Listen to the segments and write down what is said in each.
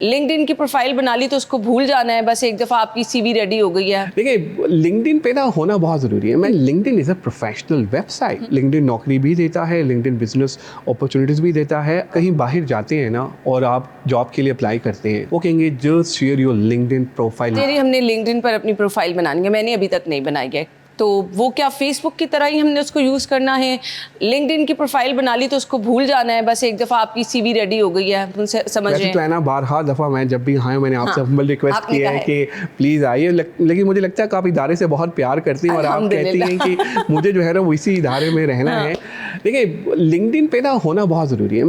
LinkedIn की profile बना ली तो उसको भूल जाना है, बस एक दफ़ा आपकी सीवी रेडी हो गई है। देखिए, लिंक्डइन पे ना होना बहुत ज़रूरी है। मैं LinkedIn is a professional website. LinkedIn नौकरी भी देता है, लिंक्डइन बिजनेस अपॉर्चुनिटीज़ भी देता है। कहीं बाहर जाते हैं ना और आप जॉब के लिए अप्लाई करते हैं, वो कहेंगे just share your LinkedIn profile. तेरी हमने लिंक्डइन पर अपनी प्रोफाइल बनानी है, मैंने अभी तक नहीं बनाई है, तो वो क्या फेसबुक की तरह ही हमने उसको यूज़ करना है? लिंक्डइन की प्रोफाइल बना ली तो उसको भूल जाना है, बस एक दफ़ा आपकी सीवी रेडी हो गई है, उनसे समझ रहे हैं। तो है ना, बारहा दफ़ा मैं जब भी आया मैंने आपसे हम्बल रिक्वेस्ट की है कि प्लीज़ आइए, लेकिन मुझे लगता है कि आप इदारे से बहुत प्यार करती हैं और आप कहती हैं कि मुझे जो है ना वो इसी इदारे में रहना है। देखिए, लिंक्डइन पे ना होना बहुत ज़रूरी है।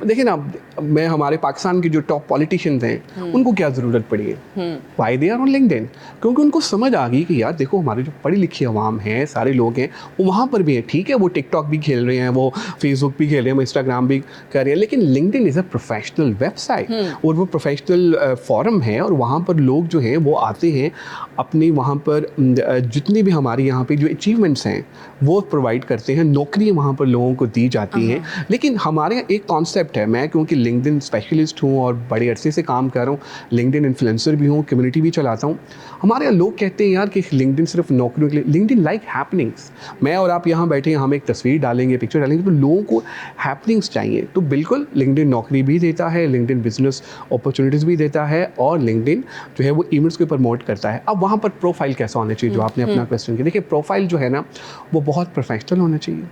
देखिए ना, मैं हमारे पाकिस्तान के जो टॉप पॉलिटिशियंस हैं उनको क्या ज़रूरत पड़ी है, why they are on LinkedIn, क्योंकि उनको समझ आ गई कि यार देखो, हमारे जो पढ़ी लिखी अवाम है, सारे लोग हैं, वो वहाँ पर भी हैं। ठीक है, वो टिकटॉक भी खेल रहे हैं, वो फेसबुक भी खेल रहे हैं, इंस्टाग्राम भी कर रहे हैं, लेकिन LinkedIn is a professional website और वो प्रोफेशनल फॉरम है और वहाँ पर लोग जो हैं वो आते हैं, अपनी वहाँ पर जितनी भी हमारे यहाँ पे जो अचीवमेंट्स हैं वो प्रोवाइड करते हैं, नौकरियाँ वहाँ पर लोगों को दी जाती हैं। लेकिन हमारे यहाँ एक कॉन्सेप्ट है, मैं क्योंकि लिंक्डइन स्पेशलिस्ट हूँ और बड़े अरसे से काम कर रहा हूँ, लिंक्डइन इन्फ्लुएंसर भी हूँ, कम्युनिटी भी चलाता हूँ। हमारे यहाँ लोग कहते हैं यार कि लिंक्डइन सिर्फ नौकरियों के लिए, लिंक्डइन लाइक हैपनिंग्स। मैं और आप यहाँ बैठे हैं, हम एक तस्वीर डालेंगे, पिक्चर डालेंगे, तो लोगों को हैपनिंग्स चाहिए। तो बिल्कुल लिंक्डइन नौकरी भी देता है, लिंक्डइन बिजनेस अपॉर्चुनिटीज़ भी देता है और लिंक्डइन जो है वो इवेंट्स को प्रमोट करता है। अब वहाँ पर प्रोफाइल कैसा होना चाहिए, जो आपने अपना क्वेश्चन किया। देखिए, प्रोफाइल जो है ना वो बहुत प्रोफेशनल होना चाहिए।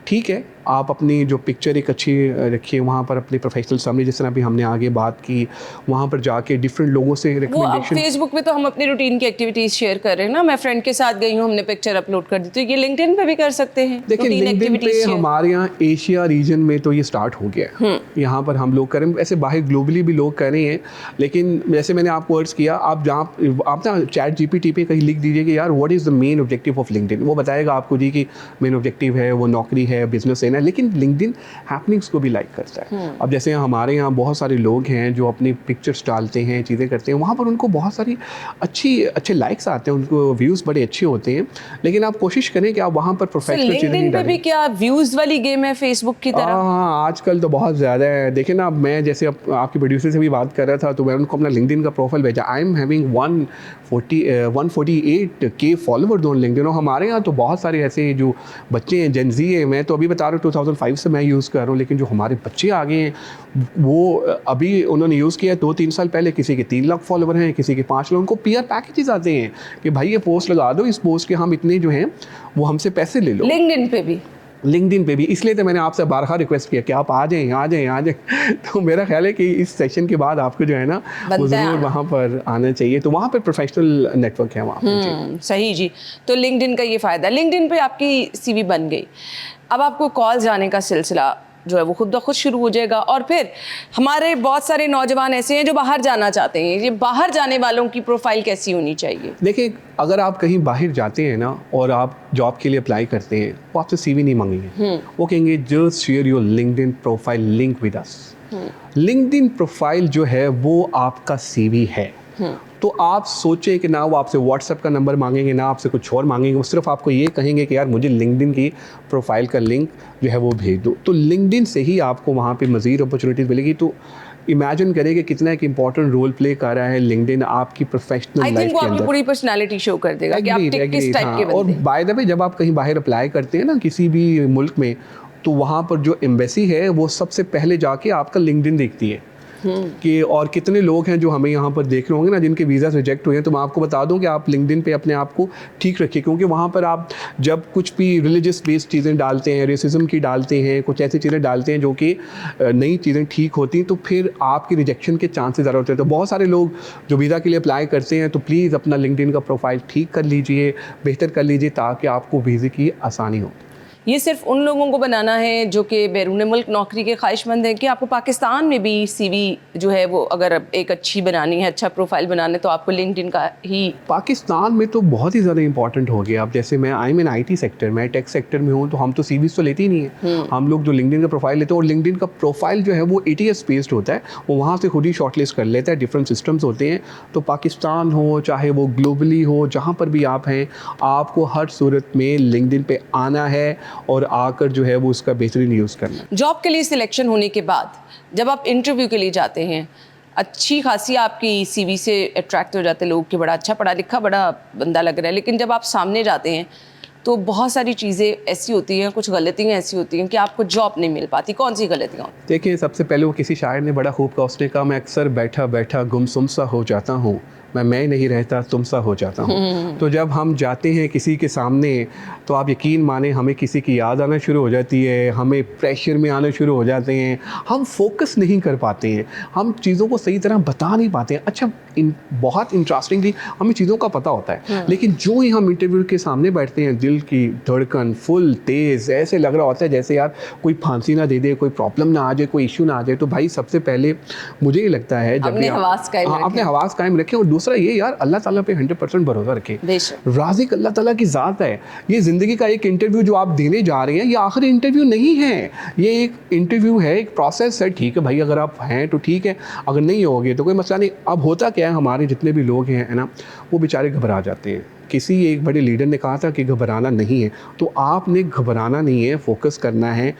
ठीक है, आप अपनी जो पिक्चर एक अच्छी रखिए, वहाँ पर अपनी प्रोफेशनल समरी, जिस तरह भी हमने आगे बात की, वहाँ पर जाके डिफरेंट लोगों से रिकमेंडेशन। फेसबुक पे तो हम अपनी रूटीन की एक्टिविटीज़ शेयर कर रहे हैं ना, मैं फ्रेंड के साथ गई हूँ, हमने पिक्चर अपलोड कर दी, तो ये लिंक्डइन पे भी कर सकते हैं। देखिए, लिंक्डइन पे हमारे यहाँ एशिया रीजन में तो ये स्टार्ट हो गया है। यहाँ पर हम लोग करें, ऐसे बाहर ग्लोबली भी लोग कर रहे हैं, लेकिन जैसे मैंने आपको अर्ज किया, आप जहाँ आप ना चैट जीपीटी पे कहीं लिख दीजिए कि यार what is the main objective of LinkedIn, वो बताएगा आपको जी कि मेन ऑब्जेक्टिव है वो नौकरी है, बिजनेस है ना। लेकिन लिंक्डइन हैपनिंग्स को भी लाइक करता है। अब जैसे हमारे यहाँ बहुत सारे लोग हैं जो अपनी पिक्चर्स डालते हैं, चीज़ें करते हैं, वहाँ पर उनको बहुत सारी अच्छे लाइक्स आते हैं, उनको व्यूज़ बड़े अच्छे होते हैं। लेकिन आप कोशिश करें कि आप वहाँ पर प्रोफेशनल चीज़ें नहीं डालें। भी क्या व्यूज़ वाली गेम है फेसबुक की तरह? हाँ, आजकल तो बहुत ज़्यादा है। देखिए ना, मैं जैसे आपके प्रोड्यूसर से भी बात कर रहा था, तो मैं उनको अपना लिंक्डइन का प्रोफाइल भेजा। I am having 148K followers on LinkedIn. और हमारे यहाँ तो बहुत सारे ऐसे जो बच्चे हैं, जेन ज़ी है, मैं तो अभी बता रहा हूँ 2005 से मैं यूज़ कर रहा हूँ, लेकिन जो हमारे बच्चे आगे हैं वो अभी उन्होंने यूज़ किया 2-3 साल पहले, किसी के 3 लाख फॉलोवर हैं, किसी के 5 लाख। उनको पीआर पैकेजेस आते हैं कि भाई ये पोस्ट लगा दो, इस पोस्ट के हम इतने जो हैं वो हमसे पैसे ले लो। लिंक्डइन पे भी इसलिए तो मैंने आपसे बारहा रिक्वेस्ट किया कि आप आ जाएं। तो मेरा ख्याल है कि इस सेशन के बाद आपको जो है ना वो ज़रूर वहाँ पर आना चाहिए। तो वहाँ पर प्रोफेशनल नेटवर्क है वहाँ पर। सही जी। तो लिंक्डइन का ये फ़ायदा, लिंक्डइन पे आपकी सीवी बन गई, अब आपको कॉल जाने का सिलसिला जो है वो खुद ब खुद शुरू हो जाएगा। और फिर हमारे बहुत सारे नौजवान ऐसे हैं जो बाहर जाना चाहते हैं, ये बाहर जाने वालों की प्रोफाइल कैसी होनी चाहिए? देखिए, अगर आप कहीं बाहर जाते हैं ना और आप जॉब के लिए अप्लाई करते हैं, वो आपसे सीवी नहीं मांगेंगे, वो कहेंगे just share your LinkedIn profile link with us. LinkedIn profile जो है वो आपका सीवी है। तो आप सोचें कि ना वो आपसे व्हाट्सएप का नंबर मांगेंगे, ना आपसे कुछ और मांगेंगे, वो सिर्फ आपको ये कहेंगे कि यार मुझे लिंक्डइन की प्रोफाइल का लिंक जो है वो भेज दो। तो लिंक्डइन से ही आपको वहाँ पे मज़ीद अपॉर्चुनिटीज़ मिलेगी। तो इमेजिन करें कि कितना एक इंपॉर्टेंट रोल प्ले कर रहा है लिंक्डइन आपकी प्रोफेशनल लाइफ के अंदर। आपकी पूरी पर्सनालिटी शो कर देगा कि आप किस टाइप के बंदे। और बाय द वे, जब आप कहीं बाहर अप्लाई करते हैं ना किसी भी मुल्क में, तो वहाँ पर जो एम्बेसी है वो सबसे पहले जाके आपका लिंक्डइन देखती है कि और कितने लोग हैं जो हमें यहाँ पर देख रहे होंगे ना जिनके वीज़ा रिजेक्ट हुए हैं। तो मैं आपको बता दूं कि आप लिंक्डइन पे अपने आप को ठीक रखिए, क्योंकि वहाँ पर आप जब कुछ भी रिलीजियस बेस्ड चीज़ें डालते हैं, रेसिज्म की डालते हैं, कुछ ऐसी चीज़ें डालते हैं जो कि नई चीज़ें ठीक होती हैं, तो फिर आपकी रिजेक्शन के चांसेस ज़्यादा होते हैं। तो बहुत सारे लोग जो वीज़ा के लिए अप्लाई करते हैं, तो प्लीज़ अपना लिंक्डइन का प्रोफाइल ठीक कर लीजिए, बेहतर कर लीजिए, ताकि आपको वीज़े की आसानी हो। ये सिर्फ उन लोगों को बनाना है जो कि बैरून मुल्क नौकरी के ख्वाहिशमंद हैं, कि आपको पाकिस्तान में भी सीवी जो है वो अगर एक अच्छी बनानी है, अच्छा प्रोफाइल बनाना है, तो आपको लिंक्डइन का ही। पाकिस्तान में तो बहुत ही ज़्यादा इंपॉर्टेंट हो गया। अब जैसे मैं आई मीन IT सेक्टर, मैं टेक सेक्टर में हूँ, तो हम तो सीवीज़ तो लेते ही नहीं है। हम लोग जो लिंक्डइन का प्रोफाइल लेते हैं, और लिंक्डइन का प्रोफाइल जो है वो ATS बेस्ड होता है, वो वहाँ से खुद ही शॉर्टलिस्ट कर लेता है, डिफरेंट सिस्टम्स होते हैं। तो पाकिस्तान हो चाहे वो ग्लोबली हो, जहाँ पर भी आप हैं, आपको हर सूरत में लिंक्डइन पे आना है और आकर जो है वो उसका बेहतरीन यूज़ करना। जॉब के लिए सिलेक्शन होने के बाद जब आप इंटरव्यू के लिए जाते हैं, अच्छी खासी आपकी सीवी से अट्रैक्ट हो जाते लोग कि बड़ा अच्छा पढ़ा लिखा बड़ा बंदा लग रहा है, लेकिन जब आप सामने जाते हैं तो बहुत सारी चीज़ें ऐसी होती हैं, कुछ गलतियाँ ऐसी होती हैं कि आपको जॉब नहीं मिल पाती। कौन सी गलतियाँ होती हैं? देखिए, सबसे पहले वो किसी शायर ने बड़ा खूब कहा, उसने कहा मैं अक्सर बैठा बैठा गुमसुम सा हो जाता हूँ, मैं नहीं रहता तुम सा हो जाता हूँ। तो जब हम जाते हैं किसी के सामने तो आप यकीन माने हमें किसी की याद आना शुरू हो जाती है, हमें प्रेशर में आना शुरू हो जाते हैं, हम फोकस नहीं कर पाते हैं, हम चीज़ों को सही तरह बता नहीं पाते हैं। अच्छा, बहुत इंटरेस्टिंगली हमें चीज़ों का पता होता है, लेकिन जो ही हम इंटरव्यू के सामने बैठते हैं दिल की धड़कन फुल तेज़, ऐसे लग रहा होता है जैसे यार कोई फांसी ना दे दे, कोई प्रॉब्लम ना आ जाए, कोई इशू ना आ जाए। तो भाई सबसे पहले मुझे ये लगता है जब अपने हवास कायम रखें, और दूसरा ये यार अल्लाह ताला पे 100% भरोसा रखें। राज़िक अल्लाह ताला की ज़ात है। ये ज़िंदगी का एक इंटरव्यू जो आप देने जा रहे हैं, ये आखिरी इंटरव्यू नहीं है, ये एक इंटरव्यू है, एक प्रोसेस है। ठीक है भाई, अगर आप हैं तो ठीक है, अगर नहीं होगे तो कोई मसला नहीं। अब होता क्या है, हमारे जितने भी लोग हैं ना, वो बेचारे घबरा जाते हैं। किसी एक बड़े लीडर ने कहा था कि घबराना नहीं है, तो आपने घबराना नहीं है, फोकस करना है।